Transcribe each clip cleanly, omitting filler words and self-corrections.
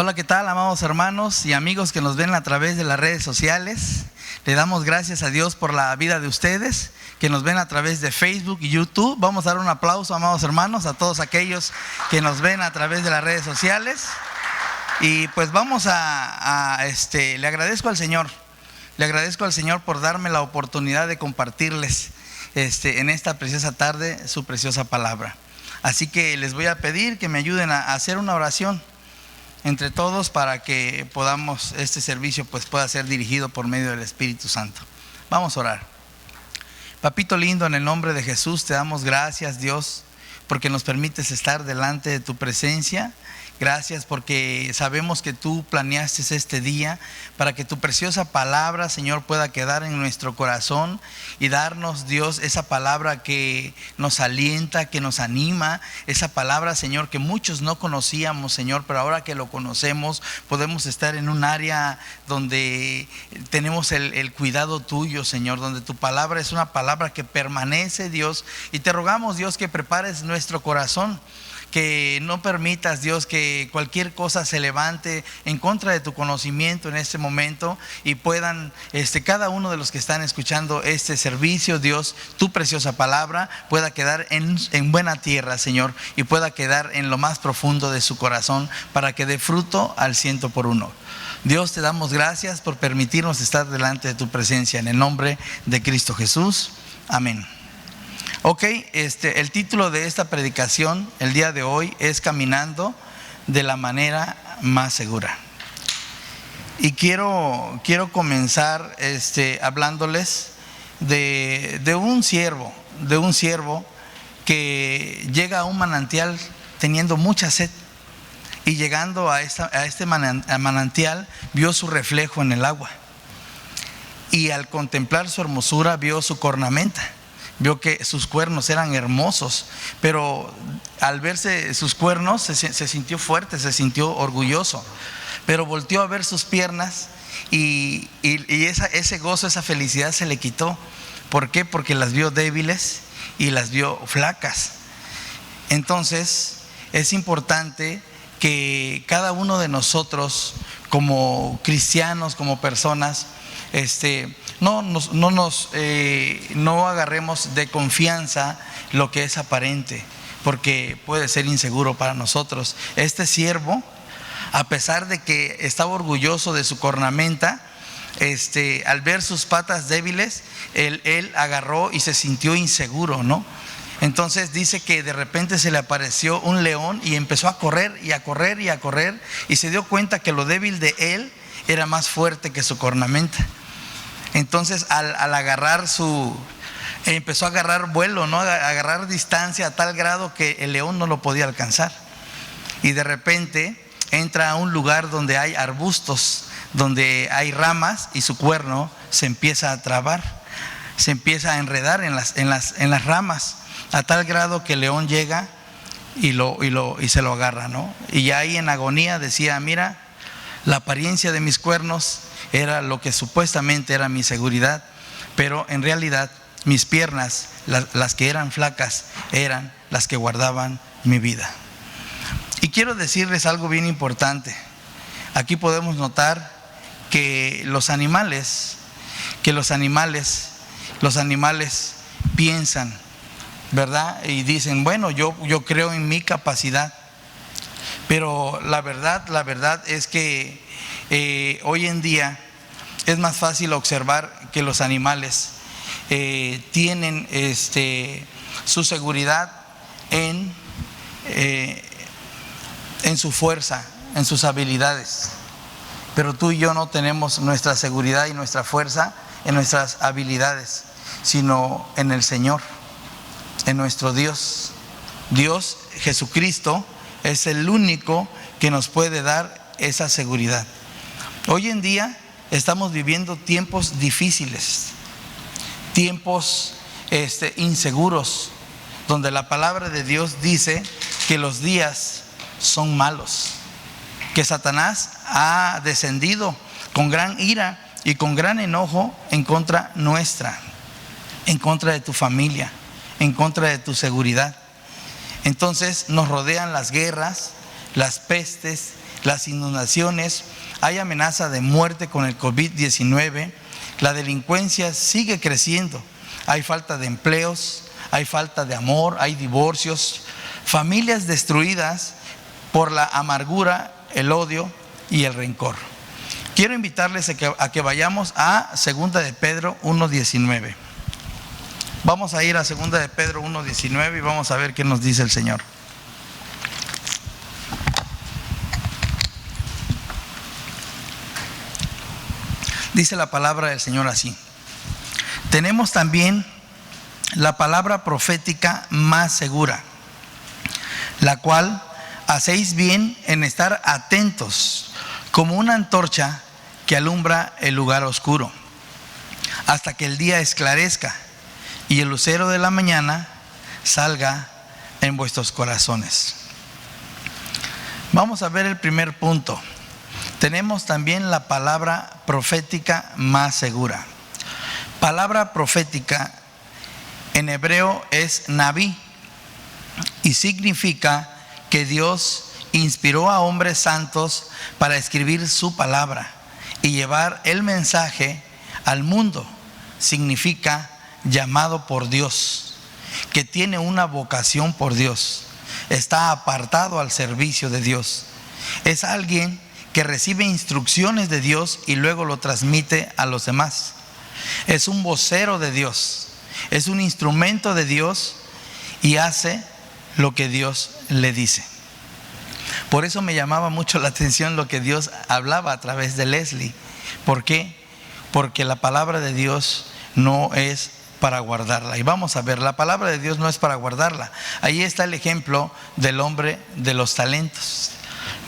Hola, ¿qué tal, amados hermanos y amigos que nos ven a través de las redes sociales? Le damos gracias a Dios por la vida de ustedes que nos ven a través de Facebook y YouTube. Vamos a dar un aplauso, amados hermanos, a todos aquellos que nos ven a través de las redes sociales. Y pues vamos le agradezco al Señor. Le agradezco al Señor por darme la oportunidad de compartirles en esta preciosa tarde su preciosa palabra. Así que les voy a pedir que me ayuden a hacer una oración entre todos para que podamos, este servicio pues pueda ser dirigido por medio del Espíritu Santo. Vamos a orar. Papito lindo, en el nombre de Jesús te damos gracias, Dios, porque nos permites estar delante de tu presencia. Gracias porque sabemos que tú planeaste este día para que tu preciosa palabra, Señor, pueda quedar en nuestro corazón y darnos, Dios, esa palabra que nos alienta, que nos anima, esa palabra, Señor, que muchos no conocíamos, Señor, pero ahora que lo conocemos podemos estar en un área donde tenemos el cuidado tuyo, Señor, donde tu palabra es una palabra que permanece, Dios, y te rogamos, Dios, que prepares nuestro corazón, que no permitas, Dios, que cualquier cosa se levante en contra de tu conocimiento en este momento y puedan, cada uno de los que están escuchando este servicio, Dios, tu preciosa palabra pueda quedar en buena tierra, Señor, y pueda quedar en lo más profundo de su corazón para que dé fruto al 100%. Dios, te damos gracias por permitirnos estar delante de tu presencia en el nombre de Cristo Jesús. Amén. Ok, el título de esta predicación el día de hoy es Caminando de la manera más segura. Y quiero comenzar hablándoles de un siervo que llega a un manantial teniendo mucha sed, y llegando a este manantial vio su reflejo en el agua, y al contemplar su hermosura vio su cornamenta. Vio que sus cuernos eran hermosos, pero al verse sus cuernos se sintió fuerte, se sintió orgulloso. Pero volteó a ver sus piernas y ese gozo, esa felicidad se le quitó. ¿Por qué? Porque las vio débiles y las vio flacas. Entonces es importante que cada uno de como cristianos, como personas, no agarremos de confianza lo que es aparente, porque puede ser inseguro para nosotros. Este siervo, a pesar de que estaba orgulloso de su cornamenta, al ver sus patas débiles, él agarró y se sintió inseguro, ¿no? Entonces dice que de repente se le apareció un león y empezó a correr y a correr y a correr, y se dio cuenta que lo débil de él era más fuerte que su cornamenta. Entonces al agarrar empezó a agarrar vuelo, ¿no? A agarrar distancia a tal grado que el león no lo podía alcanzar. Y de repente entra a un lugar donde hay arbustos, donde hay ramas, y su cuerno se empieza a trabar, se empieza a enredar en las ramas, a tal grado que el león llega y se lo agarra, ¿no? Y ya ahí en agonía decía: mira, la apariencia de mis cuernos era lo que supuestamente era mi seguridad, pero en realidad mis piernas, las que eran flacas, eran las que guardaban mi vida. Y quiero decirles algo bien importante. Aquí podemos notar que los animales piensan, ¿verdad? Y dicen: bueno, yo creo en mi capacidad. Pero la verdad es que hoy en día es más fácil observar que los animales tienen su seguridad en su fuerza, en sus habilidades. Pero tú y yo no tenemos nuestra seguridad y nuestra fuerza en nuestras habilidades, sino en el Señor, en nuestro Dios. Dios, Jesucristo, es el único que nos puede dar esa seguridad. Hoy en día estamos viviendo tiempos difíciles, tiempos inseguros, donde la palabra de Dios dice que los días son malos, que Satanás ha descendido con gran ira y con gran enojo en contra nuestra, en contra de tu familia, en contra de tu seguridad. Entonces nos rodean las guerras, las pestes, las inundaciones, hay amenaza de muerte con el COVID-19, la delincuencia sigue creciendo, hay falta de empleos, hay falta de amor, hay divorcios, familias destruidas por la amargura, el odio y el rencor. Quiero invitarles a que vayamos a 2 de Pedro 1:19. Vamos a ir a 2 de Pedro 1:19 y vamos a ver qué nos dice el Señor. Dice la palabra del Señor así: tenemos también la palabra profética más segura, la cual hacéis bien en estar atentos, como una antorcha que alumbra el lugar oscuro, hasta que el día esclarezca y el lucero de la mañana salga en vuestros corazones. Vamos a ver el primer punto. Tenemos también la palabra profética más segura. Palabra profética en hebreo es Naví y significa que Dios inspiró a hombres santos para escribir su palabra y llevar el mensaje al mundo. Significa llamado por Dios, que tiene una vocación por Dios, está apartado al servicio de Dios. Es alguien que recibe instrucciones de Dios y luego lo transmite a los demás. Es un vocero de Dios, es un instrumento de Dios y hace lo que Dios le dice. Por eso me llamaba mucho la atención lo que Dios hablaba a través de Leslie. ¿Por qué? Porque la palabra de Dios no es para guardarla. Y vamos a ver, la palabra de Dios no es para guardarla. Ahí está el ejemplo del hombre de los talentos.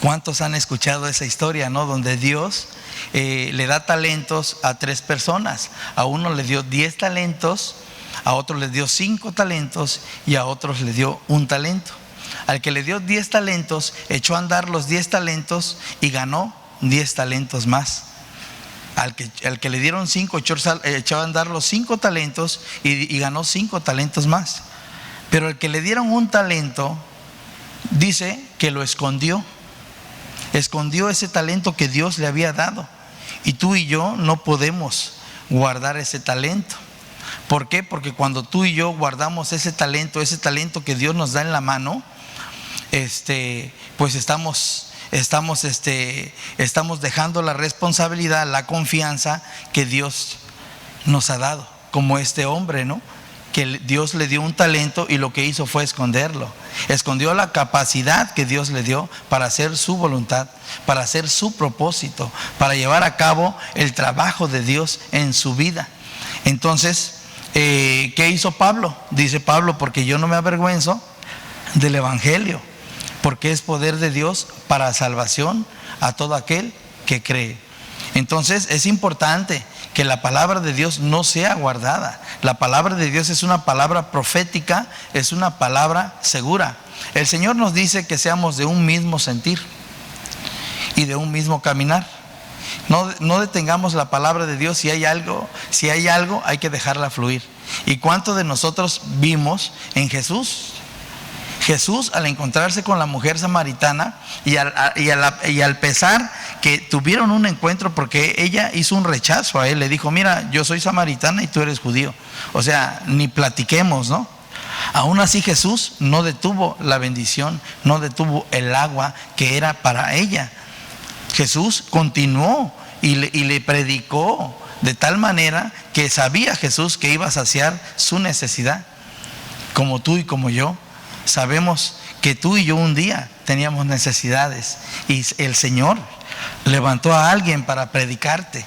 ¿Cuántos han escuchado esa historia, no? Donde Dios le da talentos a 3 personas. A uno le dio 10 talentos, a otro le dio 5 talentos y a otros le dio 1 talento. Al que le dio 10 talentos, echó a andar los 10 talentos y ganó 10 talentos más. Al que le dieron 5, echó a andar los 5 talentos y ganó 5 talentos más. Pero al que le dieron 1 talento, dice que lo escondió. Escondió ese talento que Dios le había dado. Y tú y yo no podemos guardar ese talento. ¿Por qué? Porque cuando tú y yo guardamos ese talento que Dios nos da en la mano, pues estamos dejando la responsabilidad, la confianza que Dios nos ha dado, como este hombre, ¿no? Que Dios le dio un talento y lo que hizo fue esconderlo. Escondió la capacidad que Dios le dio para hacer su voluntad, para hacer su propósito, para llevar a cabo el trabajo de Dios en su vida. Entonces, ¿qué hizo Pablo? Dice Pablo: porque yo no me avergüenzo del evangelio, porque es poder de Dios para salvación a todo aquel que cree. Entonces es importante que la palabra de Dios no sea guardada. La palabra de Dios es una palabra profética, es una palabra segura. El Señor nos dice que seamos de un mismo sentir y de un mismo caminar. No detengamos la palabra de Dios. Si hay algo hay que dejarla fluir. ¿Y cuánto de nosotros vimos en Jesús? Jesús, al encontrarse con la mujer samaritana y al pesar que tuvieron un encuentro, porque ella hizo un rechazo a él, le dijo: mira, yo soy samaritana y tú eres judío, o sea, ni platiquemos, ¿no? Aún así Jesús no detuvo la bendición, no detuvo el agua que era para ella. Jesús continuó y le predicó de tal manera que sabía Jesús que iba a saciar su necesidad, como tú y como yo. Sabemos que tú y yo un día teníamos necesidades y el Señor levantó a alguien para predicarte,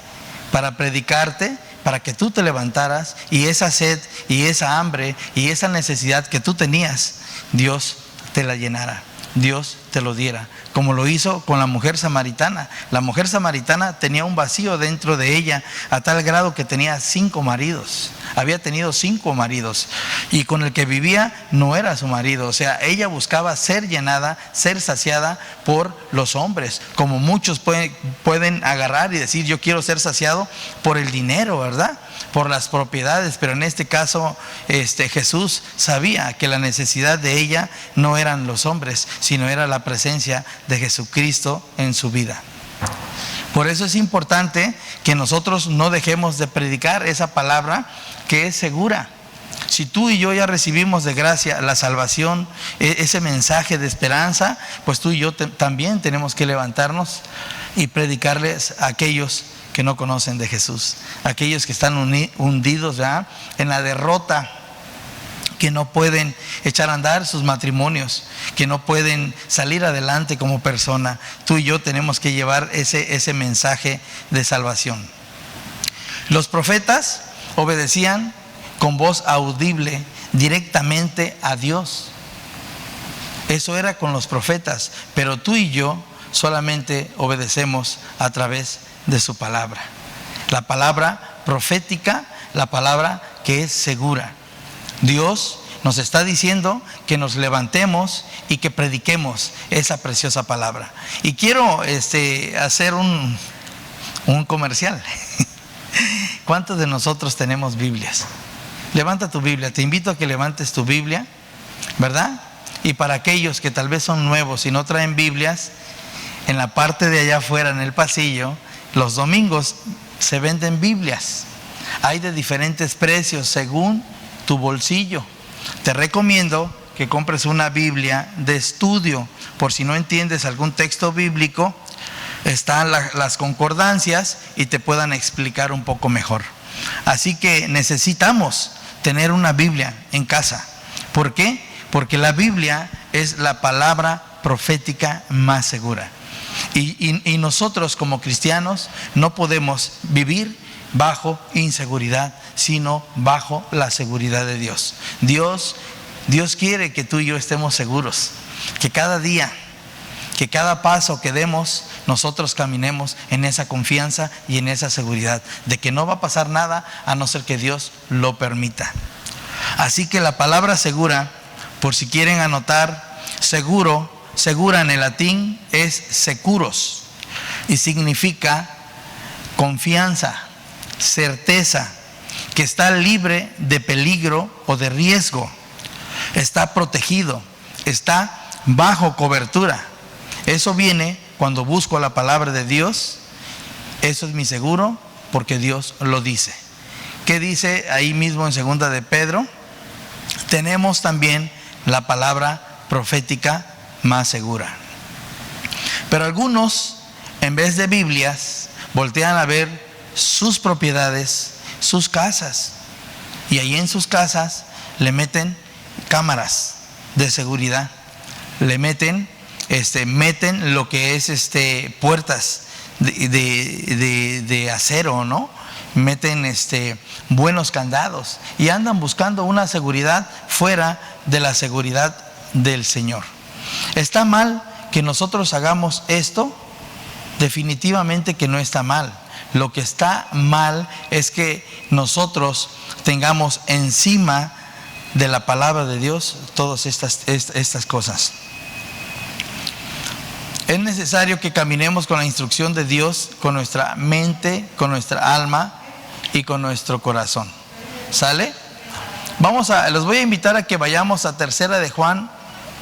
para que tú te levantaras y esa sed y esa hambre y esa necesidad que tú tenías, Dios te la llenara, Dios te lo diera, como lo hizo con la mujer samaritana. La mujer samaritana tenía un vacío dentro de ella a tal grado que tenía 5 maridos. Había tenido 5 maridos y con el que vivía no era su marido. O sea, ella buscaba ser llenada, ser saciada por los hombres, como muchos pueden agarrar y decir: yo quiero ser saciado por el dinero, ¿verdad? Por las propiedades. Pero en este caso Jesús sabía que la necesidad de ella no eran los hombres, sino era la la presencia de Jesucristo en su vida. Por eso es importante que nosotros no dejemos de predicar esa palabra que es segura. Si tú y yo ya recibimos de gracia la salvación, ese mensaje de esperanza, pues tú y yo también tenemos que levantarnos y predicarles a aquellos que no conocen de Jesús, aquellos que están hundidos ya en la derrota, que no pueden echar a andar sus matrimonios, que no pueden salir adelante como persona. Tú y yo tenemos que llevar ese mensaje de salvación. Los profetas obedecían con voz audible directamente a Dios. Eso era con los profetas, pero tú y yo solamente obedecemos a través de su palabra. La palabra profética, la palabra que es segura. Dios nos está diciendo que nos levantemos y que prediquemos esa preciosa palabra. Y quiero hacer un comercial. ¿Cuántos de nosotros tenemos Biblias? Levanta tu Biblia, te invito a que levantes tu Biblia, ¿verdad? Y para aquellos que tal vez son nuevos y no traen Biblias, en la parte de allá afuera, en el pasillo, los domingos se venden Biblias. Hay de diferentes precios según tu bolsillo. Te recomiendo que compres una Biblia de estudio, por si no entiendes algún texto bíblico, están las concordancias y te puedan explicar un poco mejor. Así que necesitamos tener una Biblia en casa. ¿Por qué? Porque la Biblia es la palabra profética más segura. Y nosotros como cristianos no podemos vivir bajo inseguridad, sino bajo la seguridad de Dios. Dios quiere que tú y yo estemos seguros, que cada día, que cada paso que demos, nosotros caminemos en esa confianza y en esa seguridad de que no va a pasar nada a no ser que Dios lo permita. Así que la palabra segura, por si quieren anotar, segura en el latín es securos y significa confianza, certeza, que está libre de peligro o de riesgo, está protegido, está bajo cobertura. Eso viene cuando busco la palabra de Dios. Eso es mi seguro porque Dios lo dice. ¿Qué dice ahí mismo en 2 de Pedro? Tenemos también la palabra profética más segura. Pero algunos, en vez de Biblias, voltean a ver sus propiedades, sus casas, y ahí en sus casas le meten cámaras de seguridad, le meten lo que es puertas de acero, ¿no? Meten buenos candados y andan buscando una seguridad fuera de la seguridad del Señor. ¿Está mal que nosotros hagamos esto? Definitivamente que no está mal. Lo que está mal es que nosotros tengamos encima de la palabra de Dios todas estas cosas. Es necesario que caminemos con la instrucción de Dios, con nuestra mente, con nuestra alma y con nuestro corazón. ¿Sale? Los voy a invitar a que vayamos a 3 de Juan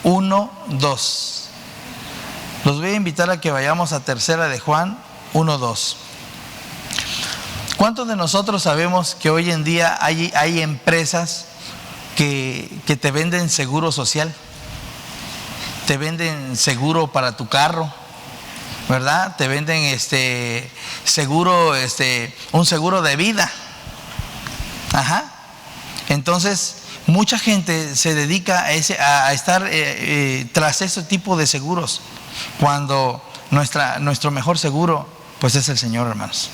1:2. Los voy a invitar a que vayamos a 3 de Juan 1:2. ¿Cuántos de nosotros sabemos que hoy en día hay empresas que te venden seguro social? Te venden seguro para tu carro, ¿verdad? Te venden seguro, un seguro de vida. Ajá. Entonces, mucha gente se dedica a estar tras ese tipo de seguros, cuando nuestro mejor seguro, pues es el Señor, hermanos.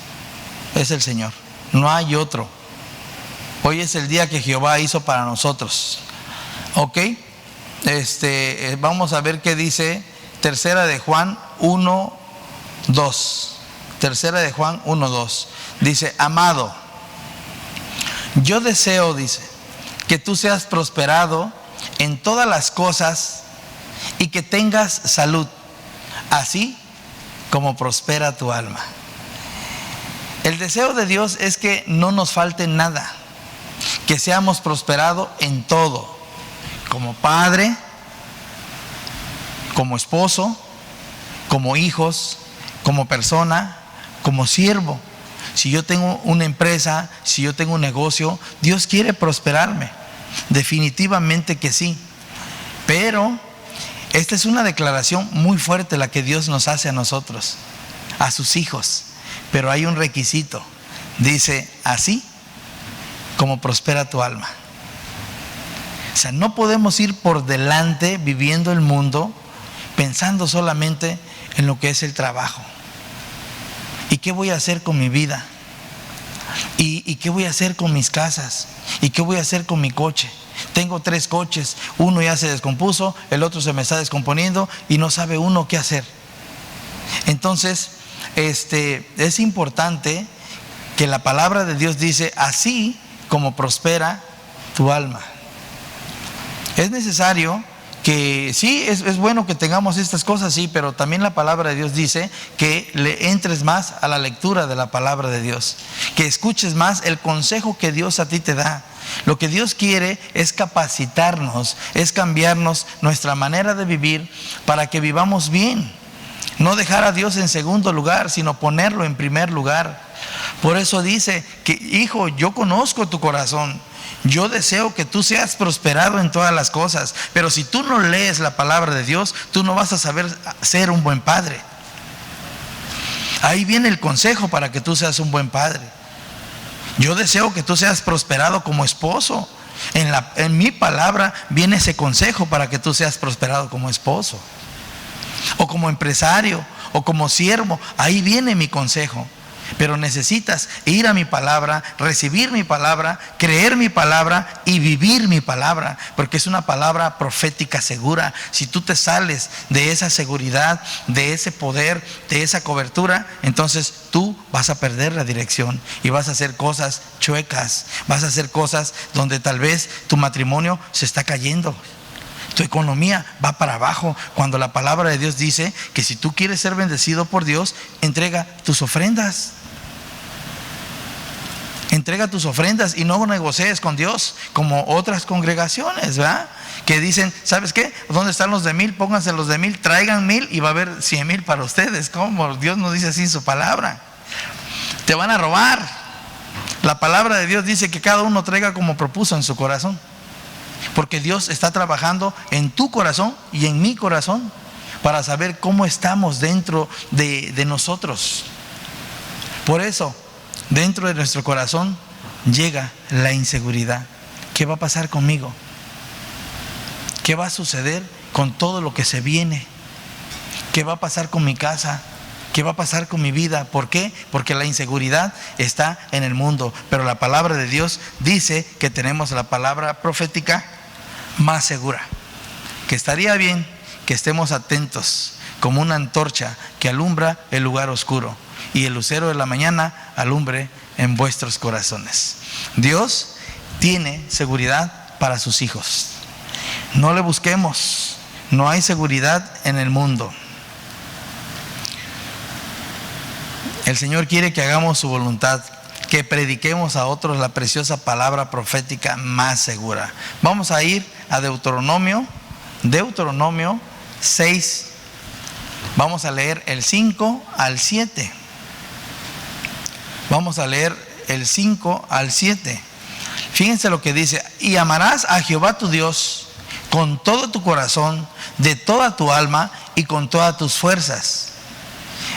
Es el Señor, no hay otro. Hoy es el día que Jehová hizo para nosotros. ¿Ok? Vamos a ver qué dice 3 de Juan 1:2. 3 de Juan 1:2. Dice: amado, yo deseo, dice, que tú seas prosperado en todas las cosas y que tengas salud, así como prospera tu alma. El deseo de Dios es que no nos falte nada, que seamos prosperados en todo, como padre, como esposo, como hijos, como persona, como siervo. Si yo tengo una empresa, si yo tengo un negocio, Dios quiere prosperarme. Definitivamente que sí. Pero esta es una declaración muy fuerte la que Dios nos hace a nosotros, a sus hijos. Pero hay un requisito. Dice, así como prospera tu alma. O sea, no podemos ir por delante viviendo el mundo pensando solamente en lo que es el trabajo. ¿Y qué voy a hacer con mi vida? ¿Y qué voy a hacer con mis casas? ¿Y qué voy a hacer con mi coche? Tengo 3 coches, uno ya se descompuso, el otro se me está descomponiendo y no sabe uno qué hacer. Entonces, es importante que la palabra de Dios dice, así como prospera tu alma. Es necesario que sí, es bueno que tengamos estas cosas, sí, pero también la palabra de Dios dice que le entres más a la lectura de la palabra de Dios, que escuches más el consejo que Dios a ti te da. Lo que Dios quiere es capacitarnos, es cambiarnos nuestra manera de vivir para que vivamos bien. No dejar a Dios en segundo lugar, sino ponerlo en primer lugar. Por eso dice que, hijo, yo conozco tu corazón. Yo deseo que tú seas prosperado en todas las cosas, pero si tú no lees la palabra de Dios, tú no vas a saber ser un buen padre. Ahí viene el consejo para que tú seas un buen padre. Yo deseo que tú seas prosperado como esposo. En mi palabra viene ese consejo para que tú seas prosperado como esposo, o como empresario, o como siervo. Ahí viene mi consejo. Pero necesitas ir a mi palabra, recibir mi palabra, creer mi palabra y vivir mi palabra, porque es una palabra profética segura. Si tú te sales de esa seguridad, de ese poder, de esa cobertura, entonces tú vas a perder la dirección y vas a hacer cosas chuecas, vas a hacer cosas donde tal vez tu matrimonio se está cayendo, tu economía va para abajo, cuando la palabra de Dios dice que si tú quieres ser bendecido por Dios, entrega tus ofrendas. Entrega tus ofrendas y no negocies con Dios como otras congregaciones, ¿verdad? Que dicen, ¿sabes qué? ¿Dónde están los de 1000? Pónganse los de 1000, traigan 1000 y va a haber 100,000 para ustedes. ¿Cómo? Dios no dice así en su palabra. Te van a robar. La palabra de Dios dice que cada uno traiga como propuso en su corazón, porque Dios está trabajando en tu corazón y en mi corazón para saber cómo estamos dentro de nosotros. Por eso, dentro de nuestro corazón llega la inseguridad. ¿Qué va a pasar conmigo? ¿Qué va a suceder con todo lo que se viene? ¿Qué va a pasar con mi casa? ¿Qué va a pasar con mi vida? ¿Por qué? Porque la inseguridad está en el mundo, pero la palabra de Dios dice que tenemos la palabra profética más segura, que estaría bien que estemos atentos como una antorcha que alumbra el lugar oscuro, y el lucero de la mañana alumbre en vuestros corazones. Dios tiene seguridad para sus hijos. No le busquemos, no hay seguridad en el mundo. El Señor quiere que hagamos su voluntad, que prediquemos a otros la preciosa palabra profética más segura. Vamos a ir a Deuteronomio 6. Vamos a leer el 5 al 7. Vamos a leer el 5 al 7. Fíjense lo que dice: y amarás a Jehová tu Dios con todo tu corazón, de toda tu alma y con todas tus fuerzas.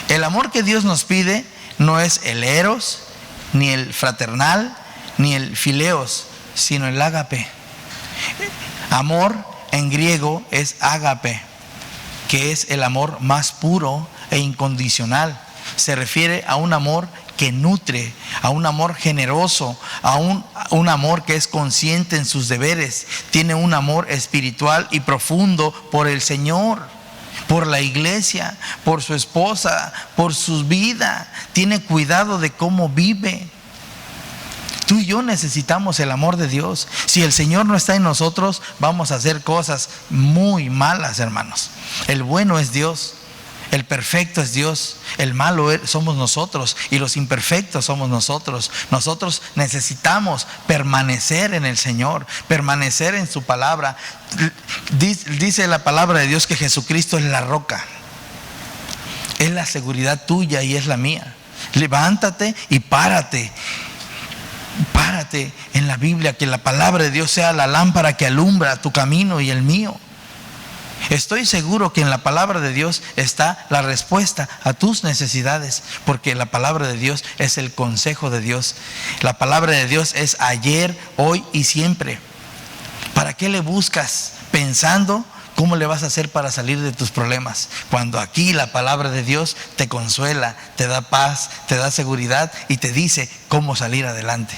El amor que Dios nos pide no es el eros, ni el fraternal, ni el fileos, sino el ágape. Amor en griego es ágape, que es el amor más puro e incondicional. Se refiere a un amor que nutre, a un amor generoso, a un amor que es consciente en sus deberes. Tiene un amor espiritual y profundo por el Señor, por la iglesia, por su esposa, por su vida. Tiene cuidado de cómo vive. Tú y yo necesitamos el amor de Dios. Si el Señor no está en nosotros, vamos a hacer cosas muy malas, hermanos. El bueno es Dios. El perfecto es Dios, el malo somos nosotros y los imperfectos somos nosotros. Nosotros necesitamos permanecer en el Señor, permanecer en su palabra. Dice la palabra de Dios que Jesucristo es la roca. Es la seguridad tuya y es la mía. Levántate y párate. Párate en la Biblia, que la palabra de Dios sea la lámpara que alumbra tu camino y el mío. Estoy seguro que en la palabra de Dios está la respuesta a tus necesidades, porque la palabra de Dios es el consejo de Dios. La palabra de Dios es ayer, hoy y siempre. ¿Para qué le buscas pensando cómo le vas a hacer para salir de tus problemas? Cuando aquí la palabra de Dios te consuela, te da paz, te da seguridad y te dice cómo salir adelante.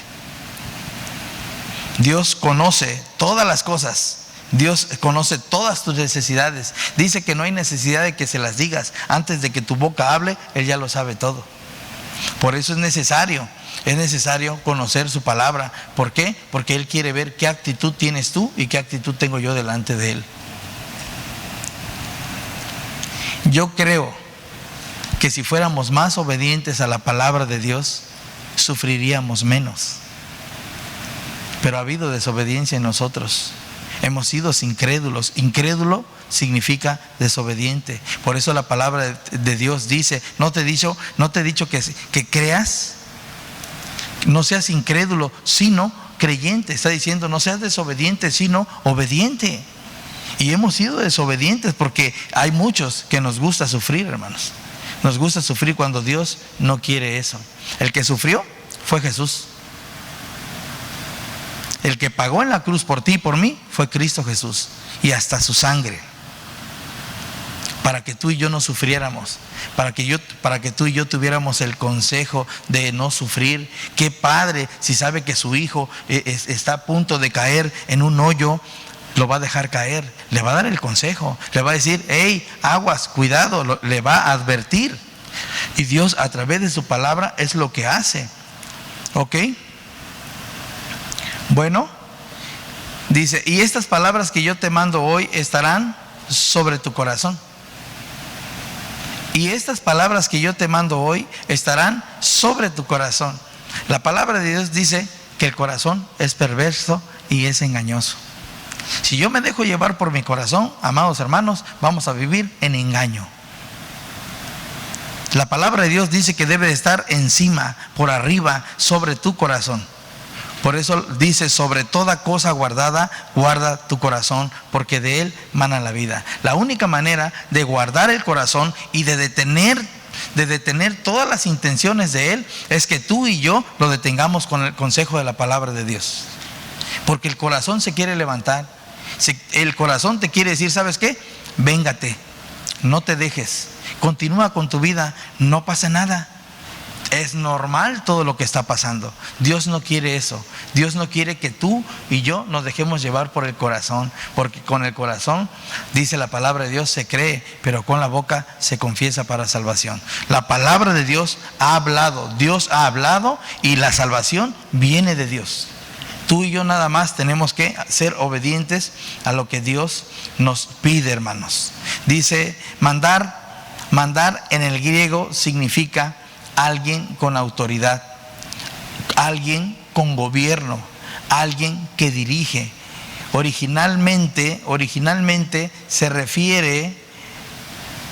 Dios conoce todas las cosas. Dios conoce todas tus necesidades. Dice que no hay necesidad de que se las digas. Antes de que tu boca hable, Él ya lo sabe todo. Por eso es necesario conocer su palabra. ¿Por qué? Porque Él quiere ver qué actitud tienes tú y qué actitud tengo yo delante de Él. Yo creo que si fuéramos más obedientes a la palabra de Dios, sufriríamos menos. Pero ha habido desobediencia en nosotros. Hemos sido incrédulos. Incrédulo significa desobediente. Por eso la palabra de Dios dice, no te he dicho que creas, no seas incrédulo, sino creyente. Está diciendo, no seas desobediente, sino obediente. Y hemos sido desobedientes porque hay muchos que nos gusta sufrir, hermanos. Nos gusta sufrir cuando Dios no quiere eso. El que sufrió fue Jesús. El que pagó en la cruz por ti y por mí fue Cristo Jesús. Y hasta su sangre. Para que tú y yo no sufriéramos. Para que tú y yo tuviéramos el consejo de no sufrir. Qué padre si sabe que su hijo está a punto de caer en un hoyo. Lo va a dejar caer. Le va a dar el consejo. Le va a decir, hey, aguas, cuidado. Le va a advertir. Y Dios a través de su palabra es lo que hace. ¿Ok? Bueno, dice, y estas palabras que yo te mando hoy estarán sobre tu corazón. Y estas palabras que yo te mando hoy estarán sobre tu corazón. La palabra de Dios dice que el corazón es perverso y es engañoso. Si yo me dejo llevar por mi corazón, amados hermanos, vamos a vivir en engaño. La palabra de Dios dice que debe de estar encima, por arriba, sobre tu corazón. Por eso dice, sobre toda cosa guardada, guarda tu corazón, porque de él mana la vida. La única manera de guardar el corazón y de detener todas las intenciones de él es que tú y yo lo detengamos con el consejo de la palabra de Dios. Porque el corazón se quiere levantar. El corazón te quiere decir, ¿sabes qué? Véngate, no te dejes, continúa con tu vida, no pasa nada. Es normal todo lo que está pasando. Dios no quiere eso. Dios no quiere que tú y yo nos dejemos llevar por el corazón, porque con el corazón, dice la palabra de Dios, se cree, pero con la boca se confiesa para salvación. La palabra de Dios ha hablado, Dios ha hablado y la salvación viene de Dios. Tú y yo nada más tenemos que ser obedientes a lo que Dios nos pide, hermanos. Dice, mandar en el griego significa alguien con autoridad, alguien con gobierno, alguien que dirige. Originalmente se refiere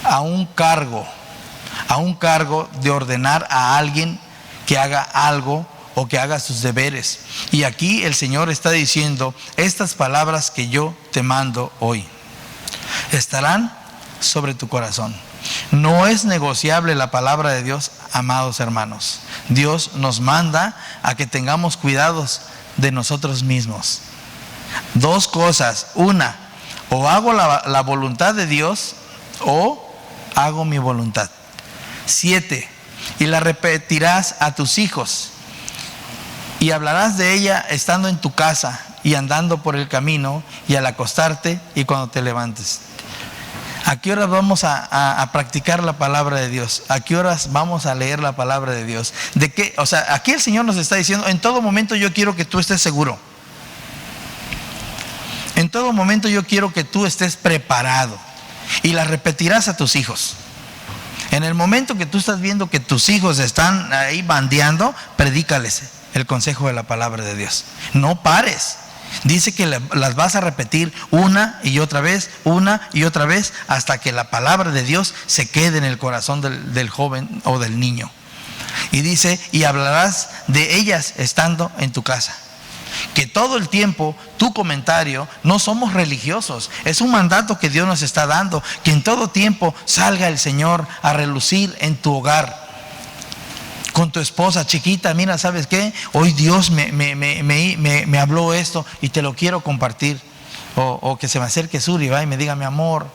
a un cargo de ordenar a alguien que haga algo o que haga sus deberes. Y aquí el Señor está diciendo, estas palabras que yo te mando hoy estarán sobre tu corazón. No es negociable la palabra de Dios, amados hermanos. Dios nos manda a que tengamos cuidados de nosotros mismos. Dos cosas. Una, o hago la voluntad de Dios o hago mi voluntad. 7, y la repetirás a tus hijos y hablarás de ella estando en tu casa y andando por el camino y al acostarte y cuando te levantes. ¿A qué horas vamos a practicar la palabra de Dios? ¿A qué horas vamos a leer la palabra de Dios? ¿De qué? O sea, aquí el Señor nos está diciendo, en todo momento yo quiero que tú estés seguro. En todo momento yo quiero que tú estés preparado. Y la repetirás a tus hijos. En el momento que tú estás viendo que tus hijos están ahí bandeando, predícales el consejo de la palabra de Dios. No pares. Dice que las vas a repetir una y otra vez, hasta que la palabra de Dios se quede en el corazón del joven o del niño. Y dice, y hablarás de ellas estando en tu casa. Que todo el tiempo tu comentario, no somos religiosos, es un mandato que Dios nos está dando, que en todo tiempo salga el Señor a relucir en tu hogar. Con tu esposa, chiquita, mira, ¿sabes qué? Hoy Dios me habló esto y te lo quiero compartir. O que se me acerque Suri, va, y me diga, mi amor,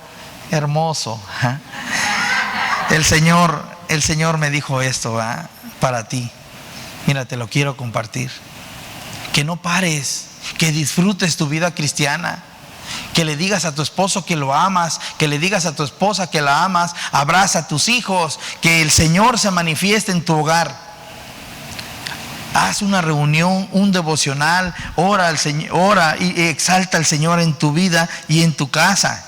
hermoso, el Señor me dijo esto, ¿va? Para ti. Mira, te lo quiero compartir. Que no pares, que disfrutes tu vida cristiana. Que le digas a tu esposo que lo amas, que le digas a tu esposa que la amas, abraza a tus hijos, que el Señor se manifieste en tu hogar. Haz una reunión, un devocional, ora al Señor, ora y exalta al Señor en tu vida y en tu casa.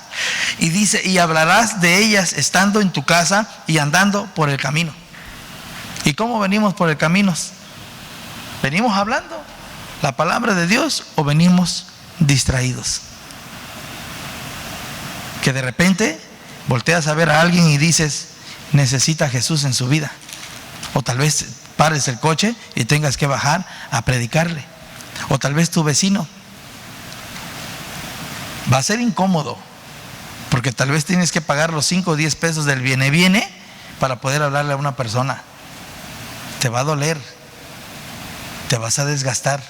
Y dice, y hablarás de ellas estando en tu casa y andando por el camino. ¿Y cómo venimos por el camino? ¿Venimos hablando la palabra de Dios o venimos distraídos? Que de repente volteas a ver a alguien y dices, necesita a Jesús en su vida. O tal vez pares el coche y tengas que bajar a predicarle. O tal vez tu vecino. Va a ser incómodo, porque tal vez tienes que pagar los 5 o 10 pesos del viene para poder hablarle a una persona. Te va a doler, te vas a desgastar,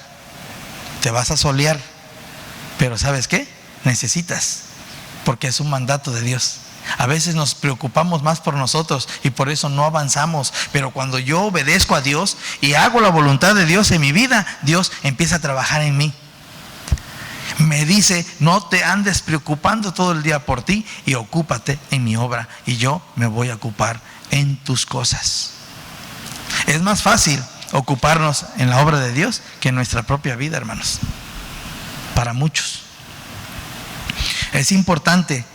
te vas a solear. Pero ¿sabes qué? Necesitas, porque es un mandato de Dios. A veces nos preocupamos más por nosotros y por eso no avanzamos. Pero cuando yo obedezco a Dios y hago la voluntad de Dios en mi vida, Dios empieza a trabajar en mí. Me dice, no te andes preocupando todo el día por ti y ocúpate en mi obra y yo me voy a ocupar en tus cosas. Es más fácil ocuparnos en la obra de Dios que en nuestra propia vida, hermanos. Para muchos. Es importante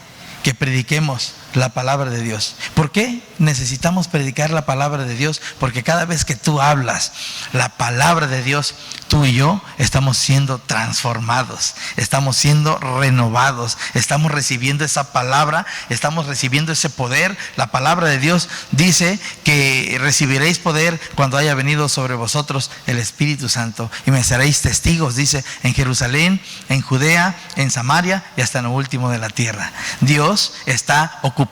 que prediquemos la palabra de Dios. ¿Por qué necesitamos predicar la palabra de Dios? Porque cada vez que tú hablas la palabra de Dios, tú y yo estamos siendo transformados, estamos siendo renovados, estamos recibiendo esa palabra, estamos recibiendo ese poder. La palabra de Dios dice que recibiréis poder cuando haya venido sobre vosotros el Espíritu Santo y me seréis testigos, dice, en Jerusalén, en Judea, en Samaria y hasta en lo último de la tierra. Dios está ocupándote,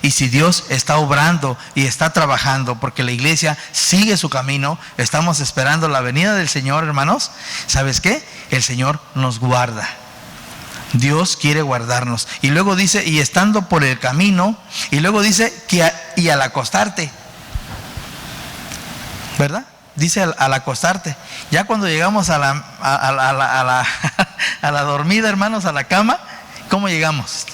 y si Dios está obrando y está trabajando porque la iglesia sigue su camino, estamos esperando la venida del Señor, hermanos. ¿Sabes qué? El Señor nos guarda. Dios quiere guardarnos. Y luego dice, y estando por el camino, y luego dice que y al acostarte, ¿verdad? Dice al acostarte. Ya cuando llegamos a la dormida, hermanos, a la cama, ¿cómo llegamos?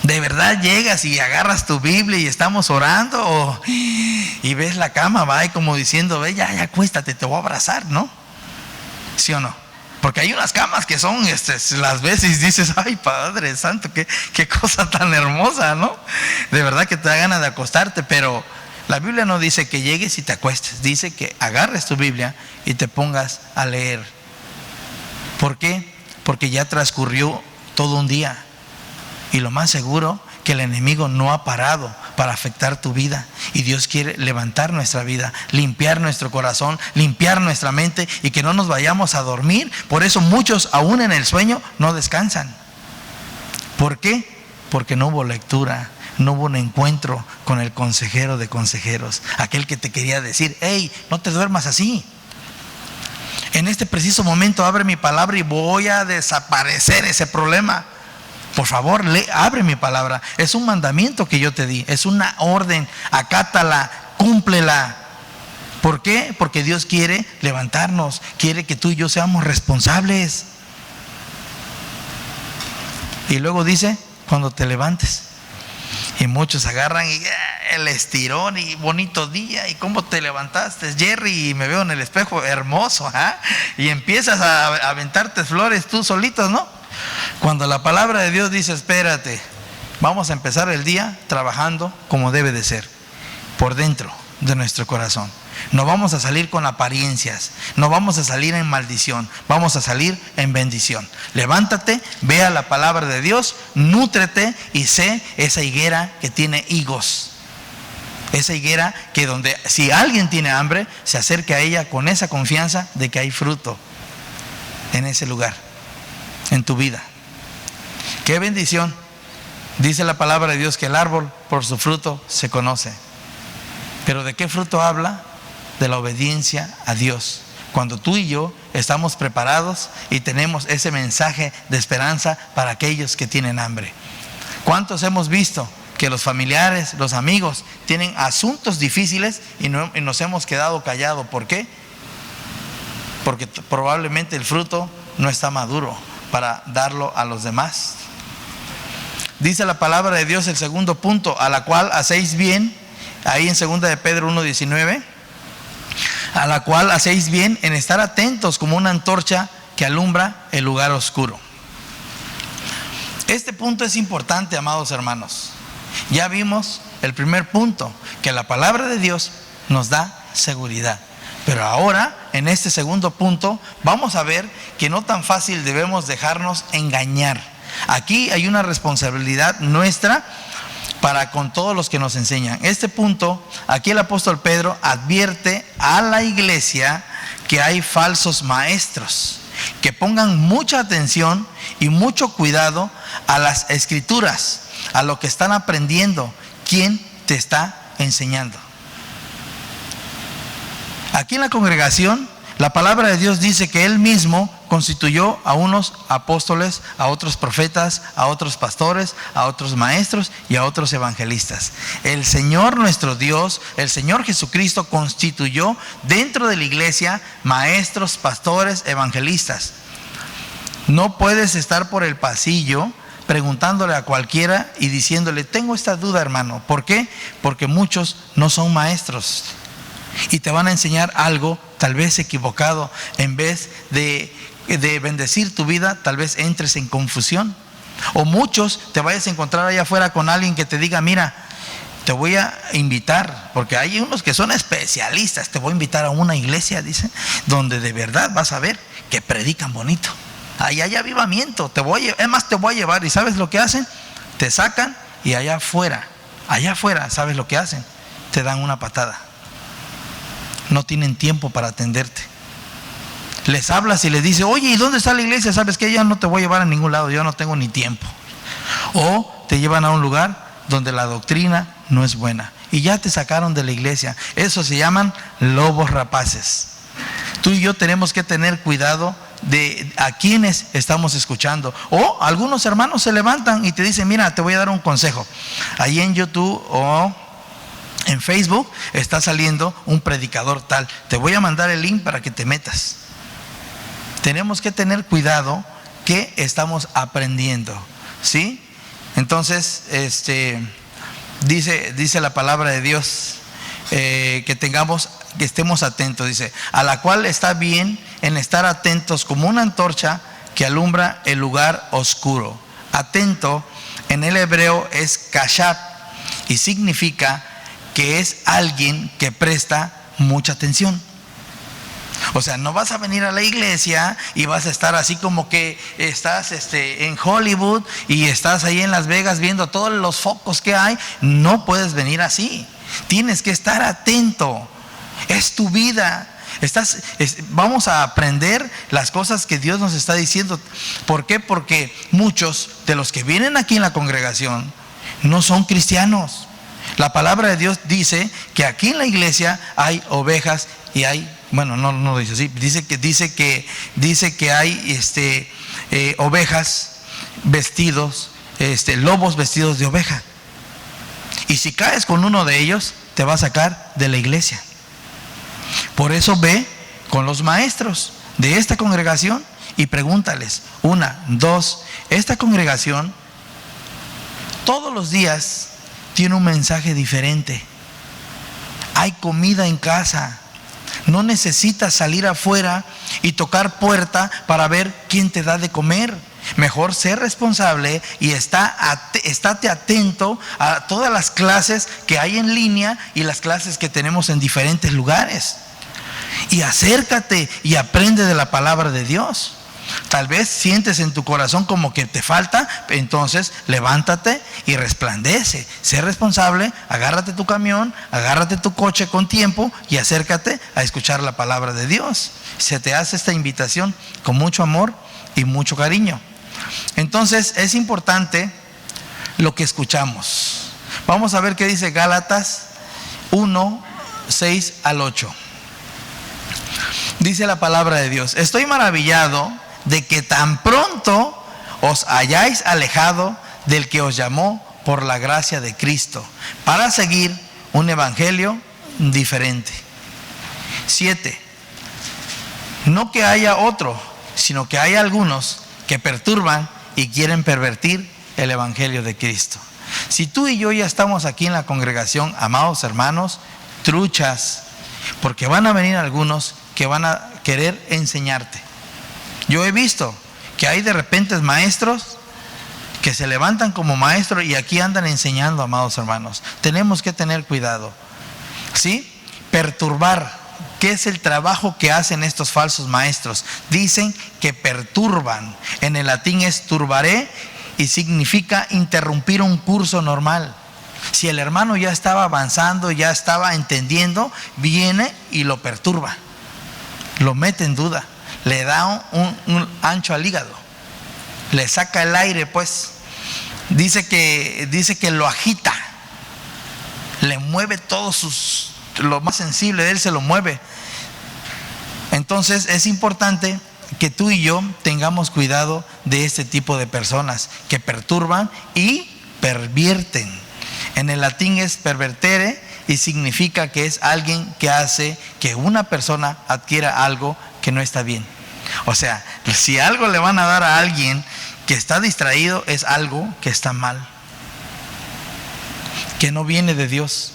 ¿De verdad llegas y agarras tu Biblia y estamos orando? Y ves la cama, va, y como diciendo, ve, ya acuéstate, te voy a abrazar, ¿no? ¿Sí o no? Porque hay unas camas que son, las ves y dices, ay, Padre Santo, qué cosa tan hermosa, ¿no? De verdad que te da ganas de acostarte, pero la Biblia no dice que llegues y te acuestes, dice que agarres tu Biblia y te pongas a leer. ¿Por qué? Porque ya transcurrió todo un día. Y lo más seguro, que el enemigo no ha parado para afectar tu vida. Y Dios quiere levantar nuestra vida, limpiar nuestro corazón, limpiar nuestra mente y que no nos vayamos a dormir. Por eso muchos, aún en el sueño, no descansan. ¿Por qué? Porque no hubo lectura, no hubo un encuentro con el consejero de consejeros. Aquel que te quería decir, hey, no te duermas así. En este preciso momento abre mi palabra y voy a desaparecer ese problema. Por favor, abre mi palabra. Es un mandamiento que yo te di, es una orden, acátala, cúmplela. ¿Por qué? Porque Dios quiere levantarnos, quiere que tú y yo seamos responsables. Y luego dice, cuando te levantes. Y muchos agarran y el estirón y bonito día y cómo te levantaste, Jerry, y me veo en el espejo, hermoso, ¿eh? Y empiezas a aventarte flores tú solito, ¿no? Cuando la palabra de Dios dice, espérate, Vamos a empezar el día trabajando como debe de ser, por dentro de nuestro corazón. No vamos a salir con apariencias, no vamos a salir en maldición, vamos a salir en bendición. Levántate, vea la palabra de Dios, nútrete y sé esa higuera que tiene higos. Esa higuera que donde si alguien tiene hambre, se acerque a ella con esa confianza de que hay fruto en ese lugar, en tu vida. ¡Qué bendición! Dice la palabra de Dios que el árbol por su fruto se conoce. ¿Pero de qué fruto habla? De la obediencia a Dios. Cuando tú y yo estamos preparados y tenemos ese mensaje de esperanza para aquellos que tienen hambre. ¿Cuántos hemos visto que los familiares, los amigos tienen asuntos difíciles y nos hemos quedado callados? ¿Por qué? Porque probablemente el fruto no está maduro para darlo a los demás. Dice la palabra de Dios, el segundo punto, a la cual hacéis bien, ahí en 2 de Pedro 1:19, a la cual hacéis bien en estar atentos como una antorcha que alumbra el lugar oscuro. Este punto es importante, amados hermanos. Ya vimos el primer punto, que la palabra de Dios nos da seguridad. Pero ahora, en este segundo punto, vamos a ver que no tan fácil debemos dejarnos engañar. Aquí hay una responsabilidad nuestra para con todos los que nos enseñan. Este punto, aquí el apóstol Pedro advierte a la iglesia que hay falsos maestros, que pongan mucha atención y mucho cuidado a las escrituras, a lo que están aprendiendo, quién te está enseñando. Aquí en la congregación, la palabra de Dios dice que Él mismo constituyó a unos apóstoles, a otros profetas, a otros pastores, a otros maestros y a otros evangelistas. El Señor nuestro Dios, el Señor Jesucristo constituyó dentro de la iglesia maestros, pastores, evangelistas. No puedes estar por el pasillo preguntándole a cualquiera y diciéndole, tengo esta duda, hermano. ¿Por qué? Porque muchos no son maestros y te van a enseñar algo tal vez equivocado. En vez de bendecir tu vida, tal vez entres en confusión. O muchos te vayas a encontrar allá afuera con alguien que te diga, mira, te voy a invitar, porque hay unos que son especialistas, te voy a invitar a una iglesia, dice, donde de verdad vas a ver que predican bonito. Ahí hay avivamiento, es más, te voy a llevar. ¿Y sabes lo que hacen? Te sacan y allá afuera, ¿sabes lo que hacen? Te dan una patada. No tienen tiempo para atenderte. Les hablas y les dices, oye, ¿y dónde está la iglesia? ¿Sabes qué? Ya no te voy a llevar a ningún lado, yo no tengo ni tiempo. O te llevan a un lugar donde la doctrina no es buena y ya te sacaron de la iglesia. Eso se llaman lobos rapaces. Tú y yo tenemos que tener cuidado de a quienes estamos escuchando. O algunos hermanos se levantan y te dicen, mira, te voy a dar un consejo. Ahí en YouTube o en Facebook está saliendo un predicador tal, te voy a mandar el link para que te metas. Tenemos que tener cuidado que estamos aprendiendo, ¿sí? Entonces, dice la palabra de Dios, que estemos atentos. Dice, a la cual está bien en estar atentos como una antorcha que alumbra el lugar oscuro. Atento en el hebreo es kashat y significa que es alguien que presta mucha atención. O sea, no vas a venir a la iglesia y vas a estar así como que estás en Hollywood y estás ahí en Las Vegas viendo todos los focos que hay. No puedes venir así. Tienes que estar atento. Es tu vida. Vamos a aprender las cosas que Dios nos está diciendo. ¿Por qué? Porque muchos de los que vienen aquí en la congregación no son cristianos. La palabra de Dios dice que aquí en la iglesia hay ovejas y hay, bueno, no dice así, dice que hay ovejas vestidos, lobos vestidos de oveja. Y si caes con uno de ellos, te va a sacar de la iglesia. Por eso ve con los maestros de esta congregación y pregúntales, 1, 2, esta congregación todos los días tiene un mensaje diferente. Hay comida en casa. No necesitas salir afuera y tocar puerta para ver quién te da de comer. Mejor ser responsable y estate atento a todas las clases que hay en línea y las clases que tenemos en diferentes lugares. Y acércate y aprende de la palabra de Dios. Tal vez sientes en tu corazón como que te falta, entonces levántate y resplandece. Sé responsable, agárrate tu camión, agárrate tu coche con tiempo y acércate a escuchar la palabra de Dios. Se te hace esta invitación con mucho amor y mucho cariño. Entonces es importante lo que escuchamos. Vamos a ver qué dice Gálatas 1, 6 al 8. Dice la palabra de Dios: estoy maravillado de que tan pronto os hayáis alejado del que os llamó por la gracia de Cristo, para seguir un evangelio diferente. 7. No que haya otro, sino que hay algunos que perturban y quieren pervertir el evangelio de Cristo. Si tú y yo ya estamos aquí en la congregación, amados hermanos, truchas, porque van a venir algunos que van a querer enseñarte. Yo he visto que hay de repente maestros que se levantan como maestros y aquí andan enseñando, amados hermanos. Tenemos que tener cuidado. ¿Sí? Perturbar. ¿Qué es el trabajo que hacen estos falsos maestros? Dicen que perturban. En el latín es turbaré y significa interrumpir un curso normal. Si el hermano ya estaba avanzando, ya estaba entendiendo, viene y lo perturba. Lo mete en duda. Le da un ancho al hígado, le saca el aire, pues. Dice que lo agita, le mueve todos lo más sensible de él se lo mueve. Entonces es importante que tú y yo tengamos cuidado de este tipo de personas que perturban y pervierten. En el latín es pervertere y significa que es alguien que hace que una persona adquiera algo que no está bien. O sea, si algo le van a dar a alguien que está distraído, es algo que está mal, que no viene de Dios.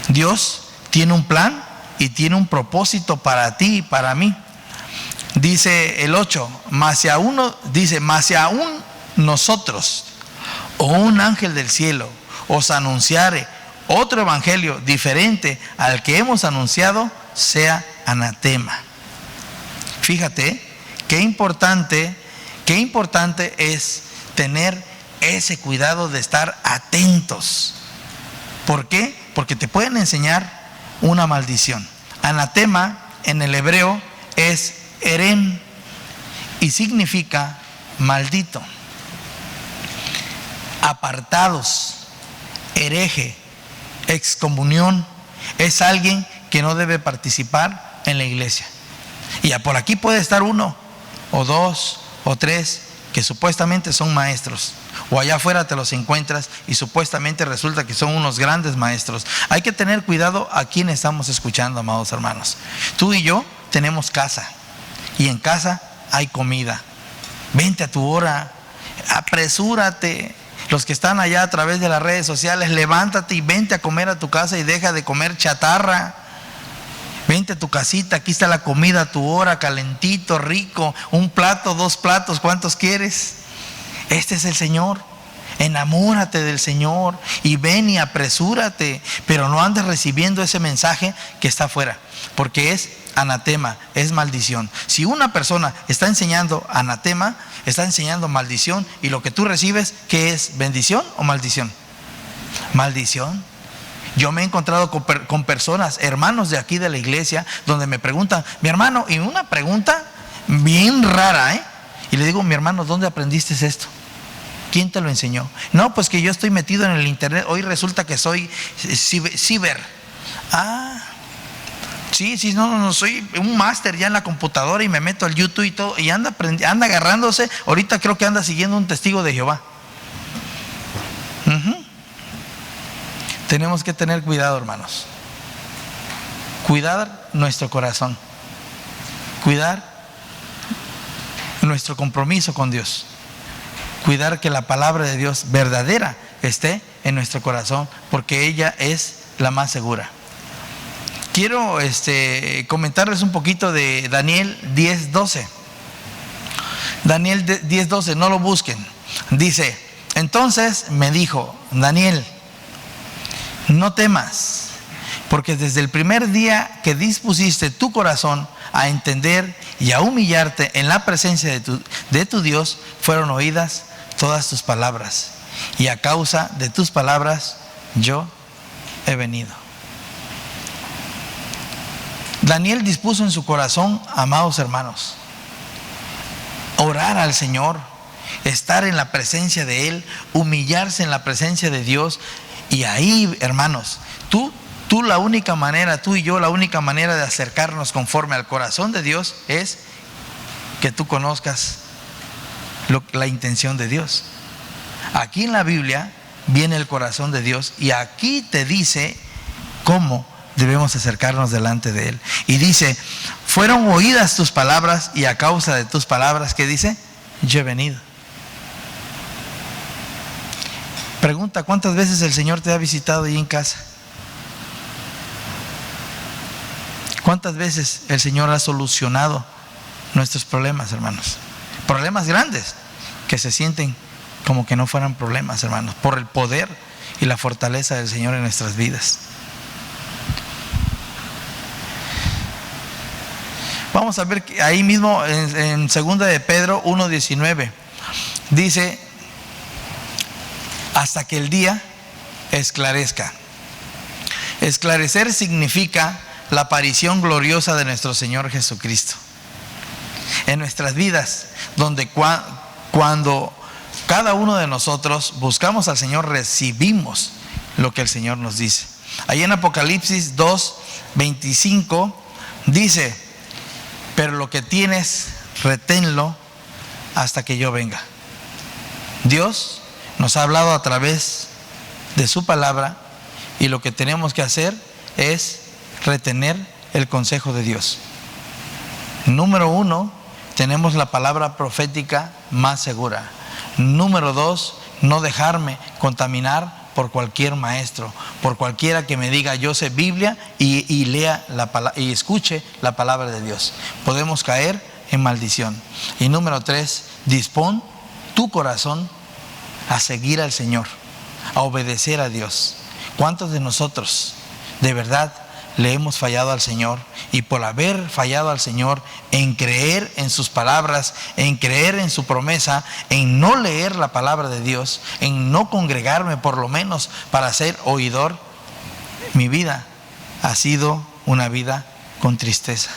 Dios tiene un plan y tiene un propósito para ti y para mí. Dice el 8, mas si aún nosotros o un ángel del cielo os anunciare otro evangelio diferente al que hemos anunciado, sea anatema. Fíjate qué importante es tener ese cuidado de estar atentos. ¿Por qué? Porque te pueden enseñar una maldición. Anatema en el hebreo es herén y significa maldito. Apartados, hereje, excomunión, es alguien que no debe participar en la iglesia. Y por aquí puede estar uno, o dos, o tres, que supuestamente son maestros. O allá afuera te los encuentras y supuestamente resulta que son unos grandes maestros. Hay que tener cuidado a quién estamos escuchando, amados hermanos. Tú y yo tenemos casa. Y en casa hay comida. Vente a tu hora, apresúrate. Los que están allá a través de las redes sociales, levántate y vente a comer a tu casa y deja de comer chatarra. Vente a tu casita, aquí está la comida a tu hora, calentito, rico, un plato, dos platos, ¿cuántos quieres? Este es el Señor. Enamórate del Señor y ven y apresúrate, pero no andes recibiendo ese mensaje que está afuera, porque es anatema, es maldición. Si una persona está enseñando anatema, está enseñando maldición, y lo que tú recibes, ¿qué es? ¿Bendición o maldición? Maldición. Yo me he encontrado con personas, hermanos de aquí de la iglesia, donde me preguntan, mi hermano, y una pregunta bien rara, y le digo, mi hermano, ¿dónde aprendiste esto? ¿Quién te lo enseñó? No, pues que yo estoy metido en el internet, hoy resulta que soy ciber. Sí, no, soy un máster ya en la computadora y me meto al YouTube y todo, y anda agarrándose, ahorita creo que anda siguiendo un testigo de Jehová. Tenemos que tener cuidado, hermanos. Cuidar nuestro corazón. Cuidar nuestro compromiso con Dios. Cuidar que la palabra de Dios verdadera esté en nuestro corazón, porque ella es la más segura. Quiero comentarles un poquito de Daniel 10:12. Daniel 10:12, no lo busquen. Dice, entonces me dijo, Daniel, no temas, porque desde el primer día que dispusiste tu corazón a entender y a humillarte en la presencia de tu Dios, fueron oídas todas tus palabras, y a causa de tus palabras yo he venido. Daniel dispuso en su corazón, amados hermanos, orar al Señor, estar en la presencia de Él, humillarse en la presencia de Dios. Y ahí, hermanos, tú la única manera, tú y yo, la única manera de acercarnos conforme al corazón de Dios es que tú conozcas la intención de Dios. Aquí en la Biblia viene el corazón de Dios y aquí te dice cómo debemos acercarnos delante de Él. Y dice, fueron oídas tus palabras, y a causa de tus palabras, ¿qué dice? Yo he venido. Pregunta, ¿cuántas veces el Señor te ha visitado ahí en casa? ¿Cuántas veces el Señor ha solucionado nuestros problemas, hermanos? Problemas grandes que se sienten como que no fueran problemas, hermanos, por el poder y la fortaleza del Señor en nuestras vidas. Vamos a ver que ahí mismo en 2 de Pedro 1:19 dice, hasta que el día esclarezca. Esclarecer significa la aparición gloriosa de nuestro Señor Jesucristo en nuestras vidas, donde cuando cada uno de nosotros buscamos al Señor, recibimos lo que el Señor nos dice. Ahí en Apocalipsis 2:25 dice, pero lo que tienes, reténlo hasta que yo venga. Dios nos ha hablado a través de su palabra, y lo que tenemos que hacer es retener el consejo de Dios. Número 1, tenemos la palabra profética más segura. Número 2, no dejarme contaminar por cualquier maestro, por cualquiera que me diga yo sé Biblia y lea y escuche la palabra de Dios. Podemos caer en maldición. Y número 3, dispón tu corazón a seguir al Señor, a obedecer a Dios. ¿Cuántos de nosotros de verdad le hemos fallado al Señor? Y por haber fallado al Señor en creer en sus palabras, en creer en su promesa, en no leer la palabra de Dios, en no congregarme por lo menos para ser oidor, mi vida ha sido una vida con tristeza.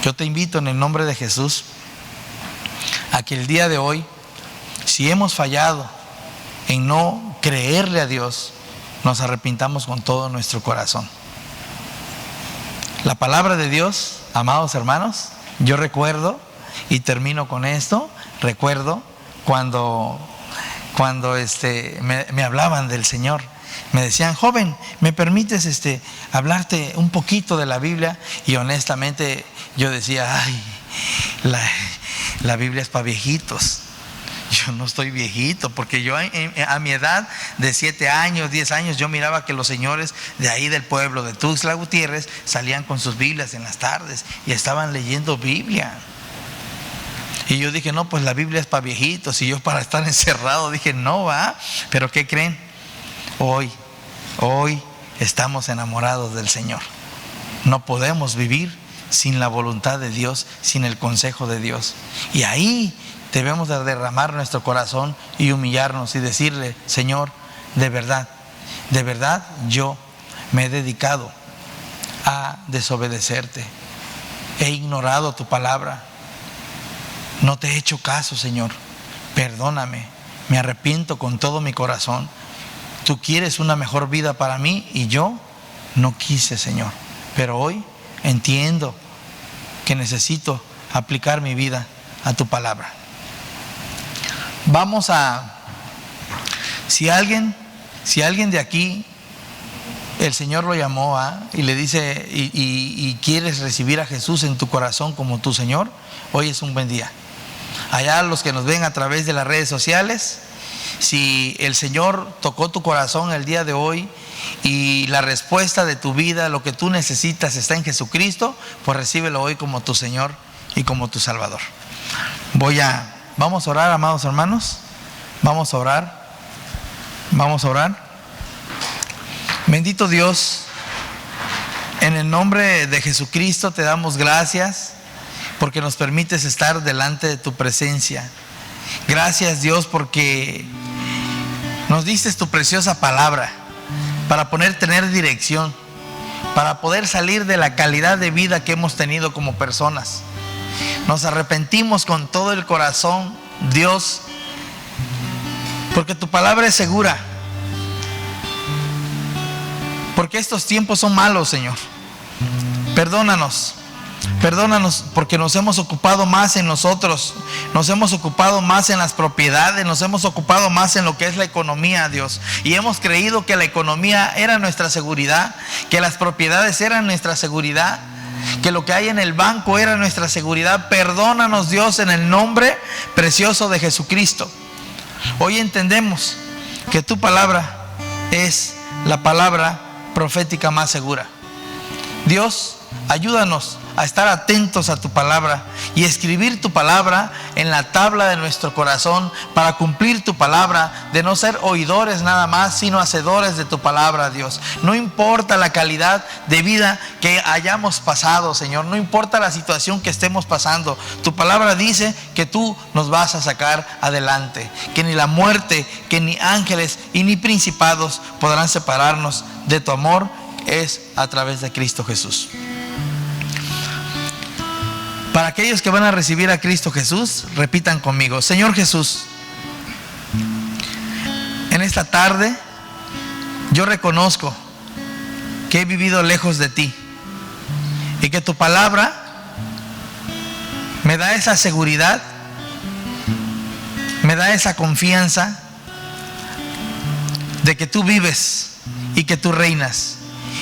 Yo te invito en el nombre de Jesús a que el día de hoy, si hemos fallado en no creerle a Dios, nos arrepintamos con todo nuestro corazón. La palabra de Dios, amados hermanos, yo recuerdo, y termino con esto, recuerdo cuando me hablaban del Señor. Me decían, joven, ¿me permites hablarte un poquito de la Biblia? Y honestamente yo decía, ay, la Biblia es para viejitos. Yo no estoy viejito, porque yo a mi edad de 7 años, 10 años, yo miraba que los señores de ahí del pueblo de Tuxtla Gutiérrez salían con sus Biblias en las tardes y estaban leyendo Biblia. Y yo dije, no, pues la Biblia es para viejitos, y yo para estar encerrado dije, no va. Pero ¿qué creen? Hoy estamos enamorados del Señor. No podemos vivir sin la voluntad de Dios, sin el consejo de Dios. Y ahí debemos de derramar nuestro corazón y humillarnos y decirle, Señor, de verdad yo me he dedicado a desobedecerte. He ignorado tu palabra. No te he hecho caso, Señor. Perdóname. Me arrepiento con todo mi corazón. Tú quieres una mejor vida para mí y yo no quise, Señor. Pero hoy entiendo que necesito aplicar mi vida a tu palabra. Vamos a, si alguien de aquí el Señor lo llamó y le dice y quieres recibir a Jesús en tu corazón como tu Señor, hoy es un buen día. Allá los que nos ven a través de las redes sociales, si el Señor tocó tu corazón el día de hoy y la respuesta de tu vida, lo que tú necesitas está en Jesucristo, pues recíbelo hoy como tu Señor y como tu Salvador. Vamos a orar, amados hermanos. Vamos a orar. Vamos a orar. Bendito Dios, en el nombre de Jesucristo te damos gracias porque nos permites estar delante de tu presencia. Gracias, Dios, porque nos diste tu preciosa palabra para tener dirección, para poder salir de la calidad de vida que hemos tenido como personas. Nos arrepentimos con todo el corazón, Dios, porque tu palabra es segura, porque estos tiempos son malos, Señor. Perdónanos porque nos hemos ocupado más en nosotros, nos hemos ocupado más en las propiedades, nos hemos ocupado más en lo que es la economía, Dios, y hemos creído que la economía era nuestra seguridad, que las propiedades eran nuestra seguridad, que lo que hay en el banco era nuestra seguridad. Perdónanos, Dios, en el nombre precioso de Jesucristo. Hoy entendemos que tu palabra es la palabra profética más segura. Dios, ayúdanos a estar atentos a tu palabra y escribir tu palabra en la tabla de nuestro corazón para cumplir tu palabra, de no ser oidores nada más, sino hacedores de tu palabra, Dios. No importa la calidad de vida que hayamos pasado, Señor, no importa la situación que estemos pasando, tu palabra dice que tú nos vas a sacar adelante, que ni la muerte, que ni ángeles y ni principados podrán separarnos de tu amor, es a través de Cristo Jesús. Para aquellos que van a recibir a Cristo Jesús, repitan conmigo: Señor Jesús, en esta tarde yo reconozco que he vivido lejos de ti y que tu palabra me da esa seguridad, me da esa confianza de que tú vives y que tú reinas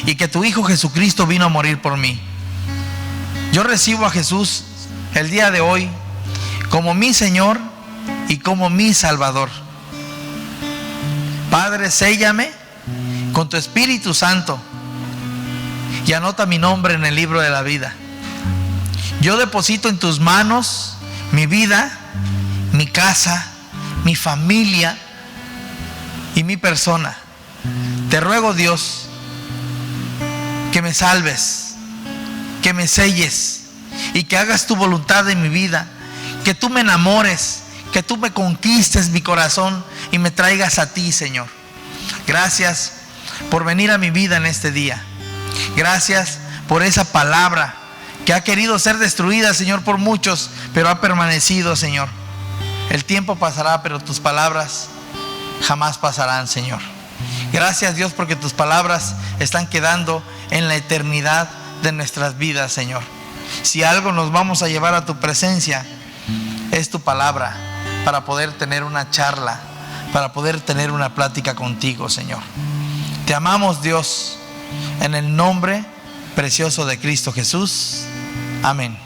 y que tu Hijo Jesucristo vino a morir por mí. Yo recibo a Jesús el día de hoy como mi Señor y como mi Salvador. Padre, séllame con tu Espíritu Santo y anota mi nombre en el libro de la vida. Yo deposito en tus manos mi vida, mi casa, mi familia y mi persona. Te ruego, Dios, que me salves, que me selles y que hagas tu voluntad en mi vida, que tú me enamores, que tú me conquistes mi corazón y me traigas a ti, Señor. Gracias por venir a mi vida en este día. Gracias por esa palabra que ha querido ser destruida, Señor, por muchos, pero ha permanecido, Señor. El tiempo pasará, pero tus palabras jamás pasarán, Señor. Gracias, Dios, porque tus palabras están quedando en la eternidad de nuestras vidas, Señor. Si algo nos vamos a llevar a tu presencia, es tu palabra, para poder tener una charla, para poder tener una plática contigo, Señor. Te amamos, Dios, en el nombre precioso de Cristo Jesús. Amén.